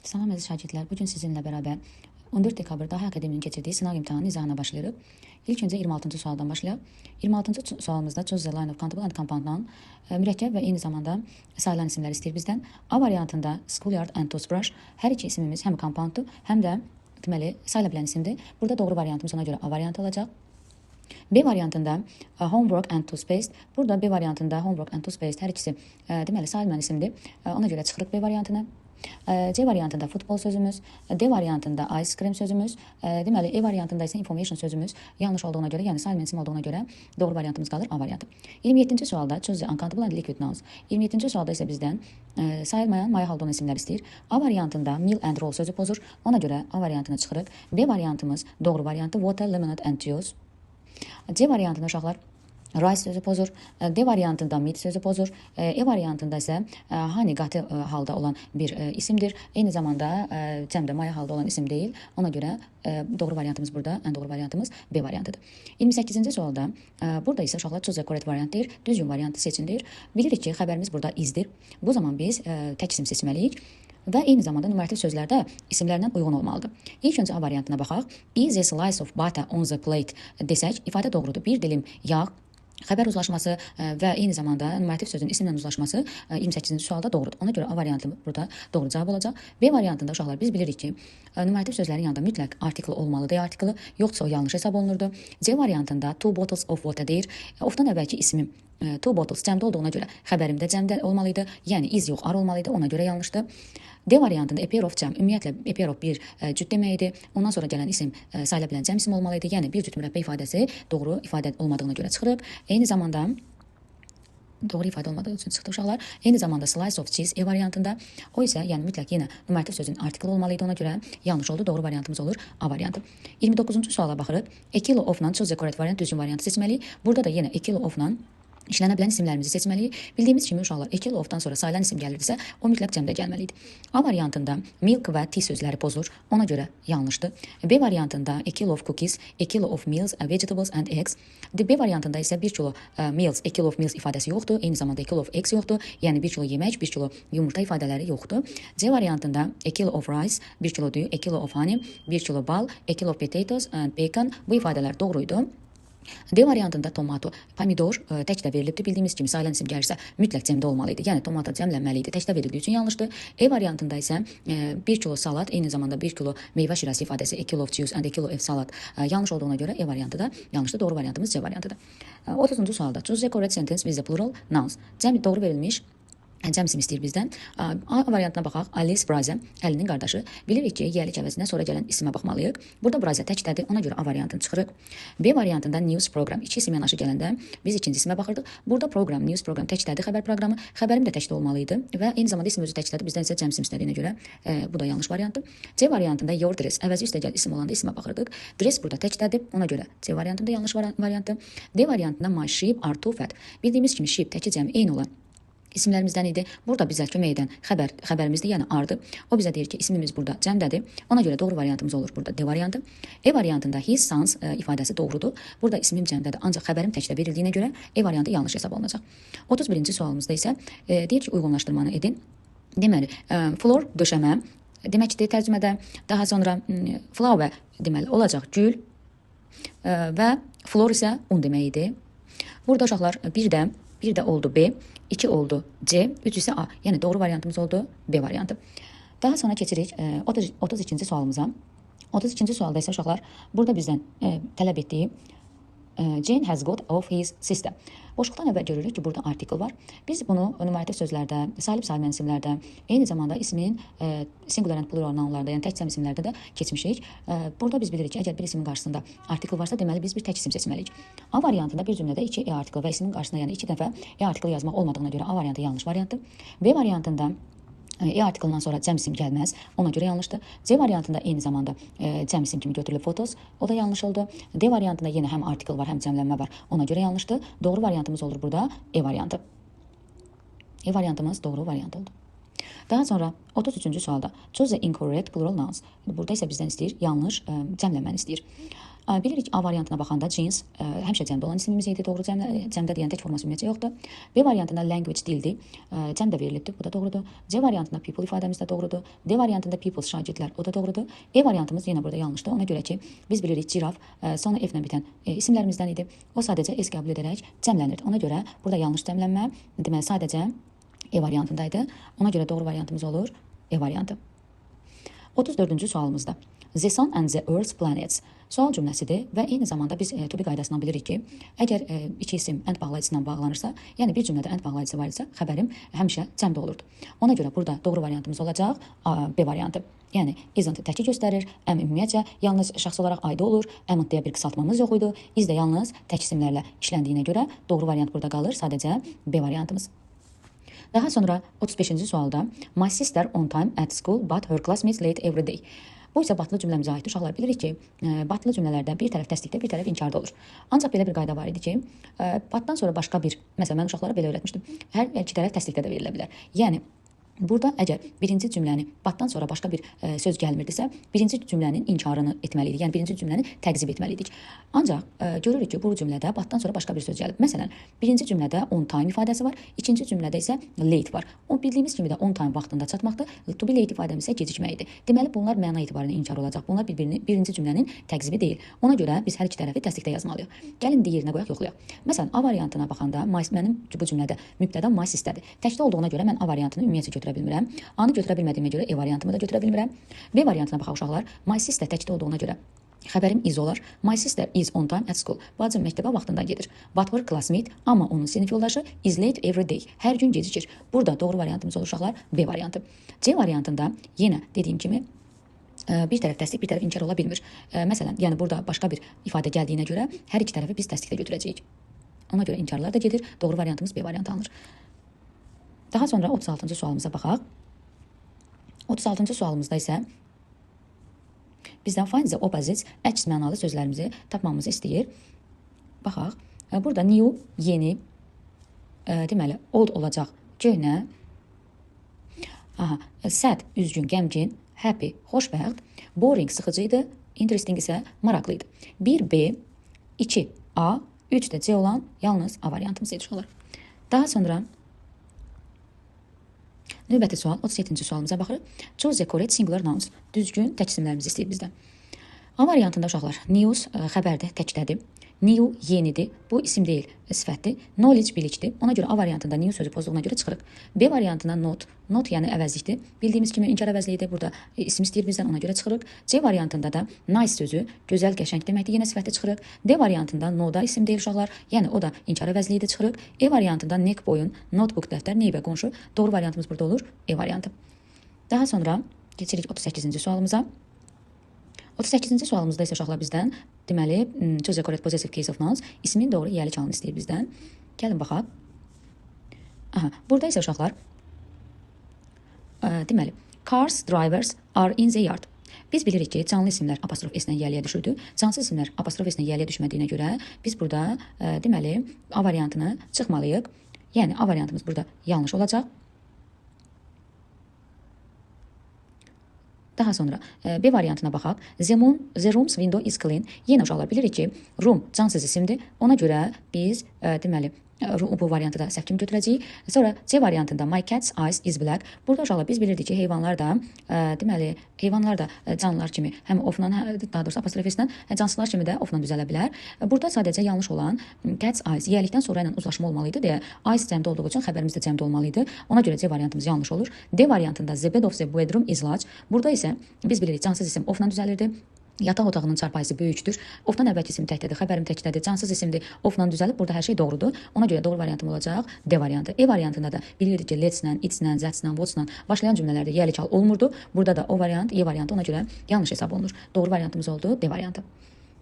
Salam əziz şagirdlər, bugün sizinlə bərabər 14 dekabrda Hay Akademinin keçirdiyi sınaq imtahanının izahına başlayırıq. İlk öncə 26-cı sualdan başlayaq. 26-cı sualımızda choose the line of countable and compound mürəkkəb və eyni zamanda sayılan isimlər istəyir bizdən. A variantında schoolyard and toothbrush. Hər iki isimimiz həm compounddur, həm də deməli sayıla bilən isimdir. Burada doğru variantımız ona görə A variantı olacaq. B variantında homework and toothpaste. Burada B variantında homework and toothpaste hər ikisi deməli sayılmayan isimdir. Ona görə çıxırıq B variantına. C variantında futbol sözümüz, D variantında ice cream sözümüz, deməli E variantında isə information sözümüz yanlış olduğuna görə, yəni sayılmayan isim olduğuna görə doğru variantımız qalır A variantı. 27-ci sualda choose the uncountable and liquid nouns. 27-ci sualda isə bizdən sayılmayan maya halda olan isimlər istəyir. A variantında meal and roll sözü pozur. Ona görə A variantına çıxırıq. B variantımız doğru variantı water, lemonade and juice. C variantında uşaqlar rice sözü pozur. D variantında meat sözü pozur. E variantında isə honey qatı halda olan bir isimdir. Eyni zamanda cəmdə maya halda olan isim deyil. Ona görə doğru variantımız burada, ən doğru variantımız B variantıdır. 28-ci sualda burada isə uşaqlar choose the correct variant deyir. Düzgün variantı seçin. Bilirik ki, xəbərimiz burada izdir. Bu zaman biz tək isim seçməliyik. Və eyni zamanda numarativ sözlərdə isimlərlə uyğun olmalıdır. İlk öncə A variantına baxaq. Is a slice of butter on the plate desək, ifadə doğrudur. Bir dilim yağ, xəbər uzlaşması və eyni zamanda numarativ sözün isimlə uzlaşması 28-ci sualda doğrudur. Ona görə A variantı burada doğru cavab olacaq. B variantında uşaqlar biz bilirik ki, numarativ sözlərin yanında mütləq artikl olmalıdır, artiklı, yoxsa o yanlış hesab olunurdu. C variantında two bottles of water deyir. Ofdan əvvəlki ismim two bottles cəmdə olduğuna görə xəbərimdə cəmdə olmalıydı. Yəni iz yox, ar olmalıydı. Ona görə yanlışdır. D variantında a pair of cəm, ümumiyyətlə a pair of bir cüt deməkdir. Ondan sonra gələn isim sayıla bilən cəm isim olmalıydı. Yəni bir cüt mürəbbə ifadəsi doğru ifadə olmadığına görə çıxırıq. Eyni zamanda doğru ifadə olmadığı üçün çıxdı uşaqlar. Eyni zamanda slice of cheese E variantında. O isə yəni mütləq yenə numarativ sözün artiklı olmalıydı. Ona görə yanlış oldu. Doğru variantımız olur A variantı. 29-cu suala baxırıq. A kilo of-la choose the correct variant, düzgün variantı seçməliyik. Burada da yenə a kilo of-la İşlənə bilən isimlərimizi seçməliyik. Bildiyimiz kimi uşaqlar a kilo of-dan sonra sayılan isim gəlirdisə, o mütləq cəmdə gəlməlidir. A variantında milk və tea sözləri pozur. Ona görə yanlışdır. B variantında a kilo of cookies, a kilo of meals, vegetables and eggs. B variantında isə 1 kilo meals, a kilo of meals ifadəsi yoxdur. Eyni zamanda a kilo of eggs yoxdur. Yəni 1 kilo yemək, 1 kilo yumurta ifadələri yoxdur. C variantında a kilo of rice, 1 kilo düyü, a kilo of honey, 1 kilo bal, a kilo of potatoes and bacon. Bu ifadələr doğruydu. D variantında tomato, pomidor tək də verilibdir. Bildiyimiz kimi sayılan isim gəlirsə mütləq cəmdə olmalıydı. Yəni tomato cəmlənməli idi. Tək də verildiyi üçün yanlışdır. E variantında isə 1 kilo salat, eyni zamanda 1 kilo meyvə şirəsi ifadəsi, a kilo of juice and a kilo of salad yanlış olduğuna görə E variantı da yanlışdır. Doğru variantımız C variantıdır. 30-cu sualda choose the correct sentence with the plural nouns. Cəm doğru verilmiş cəm isim istəyir bizdən. A variantına baxaq. Alice Braze, Əlinin qardaşı. Bilirik ki, yiyəlik əvəzinə sonra gələn isimə baxmalıyıq. Burada Braze təkdədir. Ona görə A variantını çıxırıq. B variantında news program. İki isim yanaşı gələndə biz ikinci isimə baxırdıq. Burada program, news program təkdədir. Xəbər proqramı. Xəbərim də təkdə olmalıydı və eyni zamanda isim özü təkdədir. Bizdən isə cəm isim istədiyinə görə bu da yanlış variantdır. C variantında your dress. Əvəzi üstə gəl isim olanda isimə baxırdıq. Dress burada təkdədir. Ona görə C variantında yanlış variantdır. D variantında my sheep are too fat. Bildiyimiz kimi sheep təki cəmi eyni olan İsimlərimizdən idi. Burada bizə kömək edən xəbərimizdir, yəni ardı. O bizə deyir ki, ismimiz burada cəmdədir. Ona görə doğru variantımız olur burada D variantı. E variantında his sons ifadəsi doğrudur. Burada ismim cəmdədir, ancaq xəbərim təkdə verildiyinə görə E variantı yanlış hesab olunacaq. 31-ci sualımızda isə deyir ki, uyğunlaşdırmanı edin. Deməli, floor döşəmə deməkdir tərcümədə. Daha sonra flower deməli olacaq gül və floor isə un deməkdir. Burada uşaqlar bir də oldu B, 2 oldu C, 3 isə A. Yəni doğru variantımız oldu B variantı. Daha sonra keçirik 32-ci sualımıza. 32-ci sualda isə uşaqlar burada bizdən tələb etdiyi Jane has got of his sister. Boşluqdan əvvəl görürük ki, burada artikl var. Biz bunu numarativ sözlərdə, sayılıb-sayılmayan isimlərdə, eyni zamanda ismin singular and plural nounlarda, yəni tək cəm isimlərdə də keçmişik. Burada biz bilirik ki, əgər bir isimin qarşısında artikl varsa, deməli biz bir tək isim seçməliyik. A variantında bir cümlədə 2 E artikl və isimin qarşısına yəni 2 dəfə E artikl yazmaq olmadığına görə A variantı yanlış variantdır. B variantında E artiklından sonra cəm isim gəlməz. Ona görə yanlışdır. C variantında eyni zamanda cəm isim kimi götürülüb fotos. O da yanlış oldu. D variantında yenə həm artikl var, həm cəmlənmə var. Ona görə yanlışdır. Doğru variantımız olur burada E variantı. E variantımız doğru variant oldu. Daha sonra 33-cü sualda choose the incorrect plural nouns. Burada isə bizdən istəyir yanlış cəmlənməni istəyir. Bilirik A variantına baxanda jeans həmişə cəmdə olan ismimiz idi, doğru cəmdə deyən tək forması ümumiyyətcə yoxdur. B variantında language dildir, cəmdə verilibdir, bu da doğrudur. C variantında people ifadəmiz də doğrudur. D variantında people şagirdlər, o da doğrudur. E variantımız yenə burada yanlışdır. Ona görə ki, biz bilirik giraf sonra F-lə bitən isimlərimizdən idi. O sadəcə S qəbul edərək cəmlənirdi. Ona görə burada yanlış cəmlənmə, deməli sadəcə E variantındaydı. Ona görə doğru variantımız olur E variantı. 34-cü sualımızda. The Sun and the Earth Planets sual cümləsidir və eyni zamanda biz to be qaydasından bilirik ki, əgər iki isim ənd bağlayıcısından bağlanırsa, yəni bir cümlədə ənd bağlayıcısı var isə, xəbərim həmişə cəmdə olurdu. Ona görə burada doğru variantımız olacaq B variantı. Yəni isn't təki göstərir, am ümumiyyətcə yalnız şəxs olaraq aid olur, amn't deyə bir qısaltmamız yox idi. Is də yalnız tək isimlərlə işləndiyinə görə doğru variant burada qalır, sadəcə B variantımız. Daha sonra 35-ci sualda My sister on time at school but her classmates late every day. Bu isə batlı cümləmizə aiddir. Uşaqlar bilirik ki, batlı cümlələrdə bir tərəf təsdiqdə, bir tərəf inkarda olur. Ancaq belə bir qayda var idi ki, batdan sonra başqa bir, məsələn, mən uşaqlara belə öyrətmişdim. Hər iki tərəf təsdiqdə də verilə bilər. Yəni burada əgər birinci cümləni batdan sonra başqa bir söz gəlmirdisə, birinci cümlənin inkarını etməliydik. Yəni birinci cümləni təqzib etməliydik. Ancaq görürük ki, bu cümlədə batdan sonra başqa bir söz gəlib. Məsələn, birinci cümlədə on time ifadəsi var, ikinci cümlədə isə late var. O bildiyimiz kimi də on time vaxtında çatmaqdır. To be late ifadəmiz isə gecikməkdir. Deməli bunlar məna etibarilə inkar olacaq. Bunlar birinci cümlənin təqzibi deyil. Ona görə biz hər iki tərəfi təsdiqdə yazmalıyıq. Gəlin indi yerinə qoyaq, yoxlayaq. Məsələn, A variantına baxanda mənim bu cümlədə mübtəda my sisterdir. Təkdə olduğuna görə mən A variantını ümumiyyətcə götürə bilmirəm. A-nı götürə bilmədiyimə görə E variantımı da götürə bilmirəm. B variantına baxaq uşaqlar. My sister təkdə olduğuna görə xəbərim is olar. My sister is on time at school. Bacım məktəbə vaxtında gedir. But her classmate, amma onun sinif yoldaşı is late every day. Hər gün gecikir. Burada doğru variantımız olur uşaqlar B variantı. C variantında yenə dediyim kimi bir tərəf təsdiq, bir tərəf inkar ola bilmir. Məsələn, yəni burada başqa bir ifadə gəldiyinə görə hər iki tərəfi biz təsdiqdə götürəcəyik. Ona görə inkarlar da gedir. Doğru variantımız B variantı alınır. Daha sonra 36-cı sualımıza baxaq. 36-cı sualımızda isə bizdən find the opposites, əks mənalı sözlərimizi tapmamızı istəyir. Baxaq. Burada new, yeni, deməli, old olacaq, köhnə, sad, üzgün, qəmgin, happy, xoşbəxt, boring, sıxıcı idi, interesting isə maraqlı idi. 1B, 2A, 3 də C olan yalnız A variantımız edir. Daha sonra növbəti sual, 37-ci sualımıza baxırıq. Choose the correct singular nouns. Düzgün tək isimlərimizi istəyir bizdən. A variantında uşaqlar, news xəbərdir, təkdədir. New yenidir, bu isim deyil, sifətdir. Knowledge bilikdir. Ona görə A variantında new sözü pozduğuna görə çıxırıq. B variantında not yəni əvəzlikdir. Bildiyimiz kimi inkar əvəzliyidir. Burada isim istəyir bizdən, ona görə çıxırıq. C variantında da nice sözü gözəl, qəşəng deməkdir, yenə sifətdə çıxırıq. D variantında no-da isim deyil uşaqlar, yəni o da inkar əvəzliyidir, çıxırıq. E variantında neck boyun, notebook dəftər, neybə qonşu. Doğru variantımız burada olur, E variantı. Daha sonra keçirik 38-ci sualımıza. 38-ci sualımızda isə uşaqlar bizdən, deməli, choose the correct possessive case of nouns, ismin doğru yiyəli çalını istəyir bizdən. Gəlin baxaq. Burada isə uşaqlar, deməli, cars, drivers are in the yard. Biz bilirik ki, canlı isimlər apostrof S-lə yiyəliyə düşürdü. Cansız isimlər apostrof S-lə yiyəliyə düşmədiyinə görə biz burada, deməli, A variantını çıxmalıyıq. Yəni, A variantımız burada yanlış olacaq. Daha sonra B variantına baxaq. The room's window is clean. Yenə uşaqlar bilirik ki, room cansız isimdir. Ona görə biz deməli bu variantı da səhv kimi götürəcəyik. Sonra C variantında my cat's eyes is black. Burada uşaqlar biz bilirdik ki, heyvanlar da deməli heyvanlar da canlılar kimi həm ofla, daha doğrusu apostrofislə, cansızlar kimi də ofla düzələ bilər. Burada sadəcə yanlış olan cat's eyes yiyəlikdən sonra ilə uzlaşma olmalı idi deyə eyes cəmdə olduğu üçün xəbərimiz də cəmdə olmalı idi. Ona görə C variantımız yanlış olur. D variantında the bed of the bedroom is large. Burada isə biz bilirik cansız isim ofla düzəlirdi. Yataq otağının çarpayısı böyükdür. Ofdan əvvəlki isim təkdədir, xəbərim təkdədir, cansız isimdir, ofla düzəlib. Burada hər şey doğrudur. Ona görə doğru variantım olacaq D variantı. E variantında da bilirdik ki, let's-lə, it's-lə, that's-lə, what's-lə başlayan cümlələrdə yiyəli çal olmurdu. Burada da o variant, E variantı ona görə yanlış hesab olunur. Doğru variantımız oldu D variantı.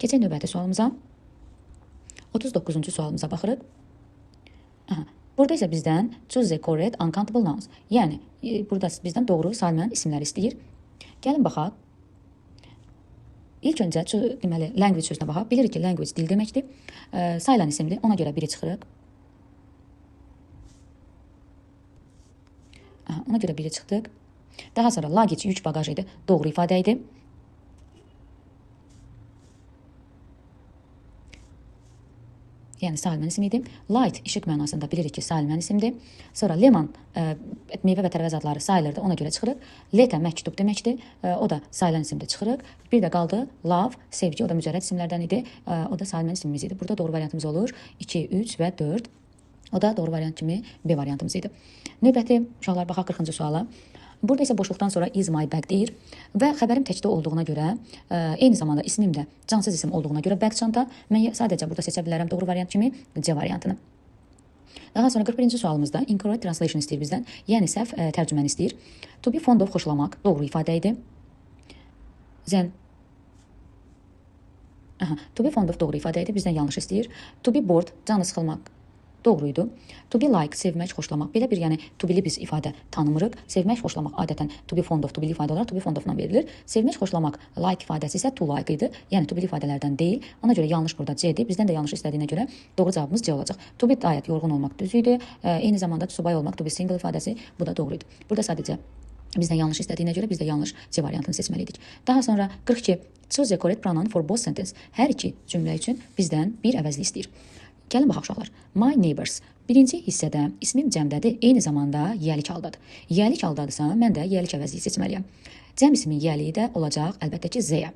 Keçək növbəti sualımıza. 39-cu sualımıza baxırıq. Burada isə bizdən choose the correct uncountable nouns. Yəni, burada bizdən doğru sayılmayan isimləri istəyir. Gəlin baxaq. İlk öncə, deməli, language sözünə baxaq. Bilirik ki, language dil deməkdir. Sayılan isimdir, ona görə biri çıxırıq. Ona görə biri çıxdıq. Daha sonra luggage yük bagaj idi, doğru ifadə idi. yəni sayılmayan isim idi. Light işıq mənasında bilirik ki, sayılmayan isimdir. Sonra lemon meyvə və tərəvəz adları sayılırdı, ona görə çıxırıq. Letter məktub deməkdir, o da sayılan isimdir, çıxırıq. Bir də qaldı love, sevgi, o da mücərrəd isimlərdən idi, o da sayılmayan isimimiz idi. Burada doğru variantımız olur 2, 3 və 4. O da doğru variant kimi B variantımız idi. Növbəti uşaqlar baxaq 40-cı suala. Burada isə boşluqdan sonra is my bag deyir və xəbərim təkdə olduğuna görə, eyni zamanda ismim də cansız isim olduğuna görə bag çanta, mən sadəcə burada seçə bilərəm doğru variant kimi C variantını. Daha sonra 41-ci sualımızda incorrect translation istəyir bizdən, yəni səhv tərcüməni istəyir. To be fond of xoşlamaq doğru ifadə idi. To be fond of doğru ifadə idi, bizdən yanlış istəyir. To be bored, canı sıxılmaq doğruydu. To be like, sevmək, xoşlamaq. Belə bir, yəni to be-li biz ifadə tanımırıq. Sevmək, xoşlamaq adətən to be fond of, to be-li ifadə olaraq to be fond of-dan verilir. Sevmək, xoşlamaq, like ifadəsi isə to like idi. Yəni to be-li ifadələrdən deyil. Ona görə yanlış burada C-dir. Bizdən də yanlış istədiyinə görə doğru cavabımız C olacaq. To be diet, yorğun olmaq düz idi. Eyni zamanda to buy olmaq, to be single ifadəsi bu da doğru idi. Burada sadəcə bizdən yanlış istədiyinə görə biz də yanlış C variantını seçməliydik. Daha sonra 42. Choose the correct pronoun for both sentence. Hər iki cümlə üçün bizdən bir əvəzli istəyir. Gəlin baxaq uşaqlar. My neighbors. Birinci hissədə ismim cəmdədir, eyni zamanda yəlik haldadır. Yəlik haldadısa, mən də yəlik əvəzliyi seçməliyəm. Cəm ismin yəliyi də olacaq, əlbəttə ki, Z-yə.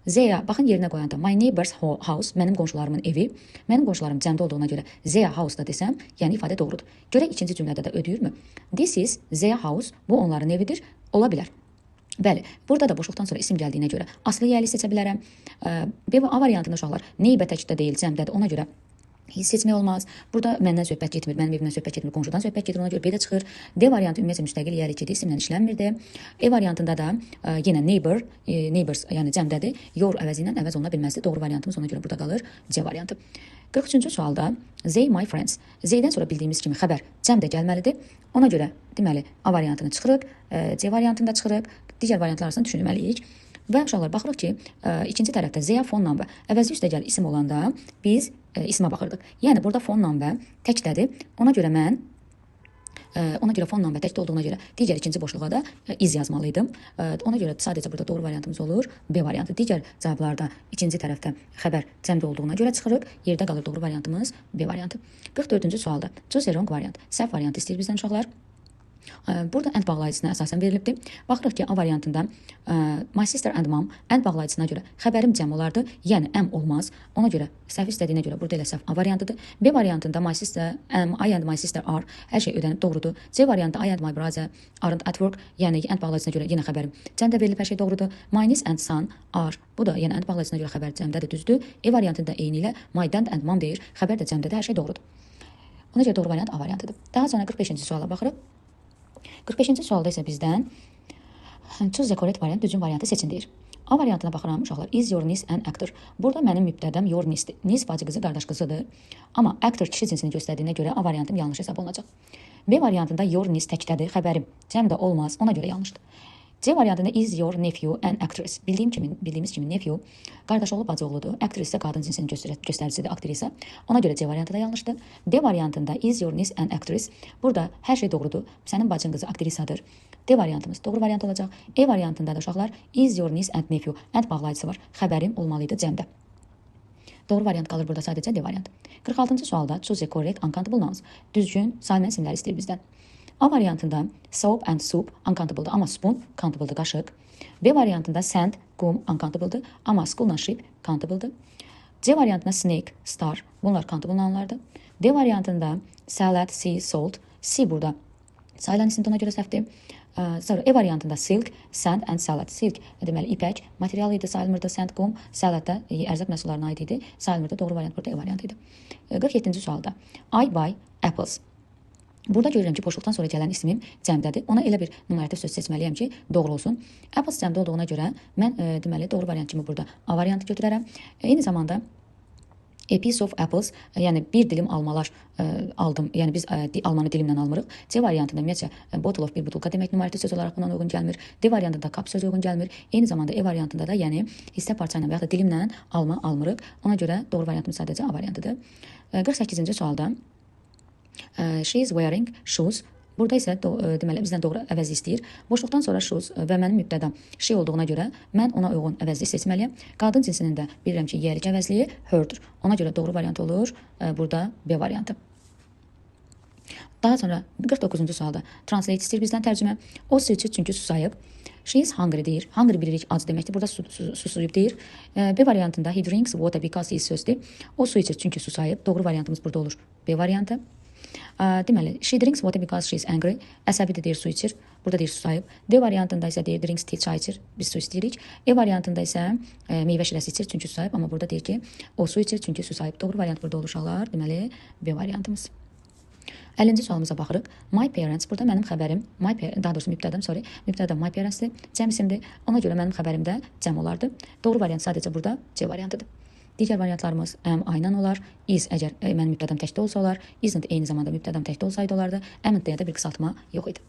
Z-yə baxın yerinə qoyanda my neighbors house, mənim qonşularımın evi. Mənim qonşularım cəmdə olduğuna görə Z house-da desəm, yəni ifadə doğrudur. Görək ikinci cümlədə də ödəyirmi? This is Z house, bu onların evidir, ola bilər. Bəli, burada da boşluqdan sonra isim gəldiyinə görə aslı yəli seçə bilərəm. B və A variantında uşaqlar neighbor təkdə deyil, cəmdədir, ona görə hiss seçmək olmaz. Burada məndən söhbət getmir, mənim evimdən söhbət getmir, qonşudan söhbət gedir, ona görə B də çıxır. D variantı ümumiyyətlə müstəqil yəlikdir, isimlə işlənmirdi. E variantında da yenə neighbors, yəni cəmdədir. Your əvəzi ilə əvəz oluna bilməzdi. Doğru variantımız ona görə burada qalır C variantı. 43-cü sualda they my friends. Z-dən sonra bildiyimiz kimi xəbər cəmdə gəlməlidir. Ona görə deməli A variantını çıxırıq, C variantını da çıxırıq. Digər variantlar arasında düşünməliyik. Və uşaqlar baxırıq ki, ikinci tərəfdə Z phone number əvəzi üstə gəl isim olanda biz ismə baxırdıq. Yəni burada phone number təkdədir. Ona görə mən phone number təkdə olduğuna görə digər ikinci boşluğa da iz yazmalıydım. Ona görə sadəcə burada doğru variantımız olur B variantı. Digər cavablarda ikinci tərəfdə xəbər cəmdə olduğuna görə çıxırıq. Yerdə qalır doğru variantımız B variantı. 44-cü sualda choose a wrong variant. Səhv variantı istəyir bizdən uşaqlar. Burada and bağlayıcısına əsasən verilibdir. Baxırıq ki, A variantında my sister and mom and bağlayıcısına görə xəbərim cəm olardı, yəni am olmaz. Ona görə səhv istədiyinə görə burada elə səhv A variantıdır. B variantında my sister, I and my sister are, hər şey ödənib doğrudur. C variantı I and my brother aren't at work, yəni and bağlayıcısına görə yenə xəbərim cəmdə verilib, hər şey doğrudur. My niece and son are, bu da yəni and bağlayıcısına görə xəbər cəmdədir, düzdür. E variantında eyni ilə my dad and mom deyir, xəbər də cəmdədir, hər şey doğrudur. Ona görə doğru variant A variantıdır. Daha sonra 45-ci suala baxırıq. 45-ci sualda isə bizdən choose the correct variant, düzgün variantı seçin deyir. A variantına baxıram uşaqlar. Is your niece an actor? Burada mənim mübtədəm your niece-dir. Niece bacı qızı, qardaş qızıdır. Amma actor kişi cinsini göstərdiyinə görə A variantım yanlış hesab olunacaq. B variantında your niece təkdədir, xəbərim cəmdə olmaz, ona görə yanlışdır. C variantında is your nephew an actress? Bildiyimiz kimi nephew qardaş oğlu bacı oğludur. Actress isə qadın cinsinin göstəricisidir, aktrisa. Ona görə C variantı da yanlışdır. D variantında is your niece an actress? Burada hər şey doğrudur. Sənin bacın qızı aktrisadır. D variantımız doğru variant olacaq. E variantında da uşaqlar is your niece and nephew. And bağlayıcısı var. Xəbərim olmalıydı cəmdə. Doğru variant qalır burada sadəcə D variant. 46-cı sualda choose a correct uncountable nouns. Düzgün sayılmayan isimlər istəyir bizdən. A variantında soap and soup uncountable-dır, amma spoon countable-dır, qaşıq. B variantında sand, qum uncountable-dır, amma school-la ship countable-dır. C variantında snake, star, bunlar countable nounlardır. D variantında salad, sea, salt, sea burada sayılan isimdir, ona görə səhvdir. Sonra E variantında silk, sand and salad. Silk deməli ipək material idi, sayılmırdı. Sand, qum, salad da ərzaq məhsullarına aid idi, sayılmırdı. Doğru variant burada E variantı idi. 47-ci sualda I buy apples. Burada görürəm ki, boşluqdan sonra gələn ismim cəmdədir. Ona elə bir numarativ söz seçməliyəm ki, doğru olsun. Apples cəmdə olduğuna görə mən deməli doğru variant kimi burada A variantı götürərəm. Eyni zamanda a piece of apples, yəni bir dilim almalar aldım. Yəni biz almanı dilimlə almırıq. C variantında ümumiyyətcə bottle of bir butulka demək numarativ söz olaraq buna uyğun gəlmir. D variantında kap sözü uyğun gəlmir. Eyni zamanda E variantında da yəni hissə parça ilə və ya da dilimlə alma almırıq. Ona görə doğru variantımız sadəcə A variantıdır. 48-ci sualda she is wearing shoes Burada isə deməli bizdən doğru əvəzi istəyir. Boşluqdan sonra shoes və mənim mübtədam she olduğuna görə mən ona uyğun əvəzi seçməliyəm. Qadın cinsinin də bilirəm ki, yerlik əvəzliyi her'dur. Ona görə doğru variant olur burada B variantı. Daha sonra 49-cu sualda translate istəyir bizdən tərcümə. O su içir çünki susayıb. She is hungry deyir. Hungry bilirik ac deməkdir. Burada susuyub deyir. B variantında he drinks water because he is thirsty. O su içir çünki susayıb. Doğru variantımız burada olur. B variantı. Deməli, she drinks water because she is angry. Əsəbidir deyir, su içir. Burada deyir susayıb. D variantında isə deyir drinks tea, çay içir. Biz su istəyirik. E variantında isə meyvə şirəsi içir çünki susayıb. Amma burada deyir ki, o su içir çünki susayıb. Doğru variant burada olur uşaqlar. Deməli, B variantımız. 50-ci sualımıza baxırıq. My parents, burada mənim xəbərim, daha doğrusu mübtədam my parentsdir, cəm isimdir. Ona görə mənim xəbərim də cəm olardı. Doğru variant sadəcə burada C variantıdır. Digər variantlarımız am, aynan olar, is əgər mənim mübtədam təkdə olsa olar, isn't eyni zamanda mübtədam təkdə olsaydı olardı, am-ın da bir qısaltma yox idi.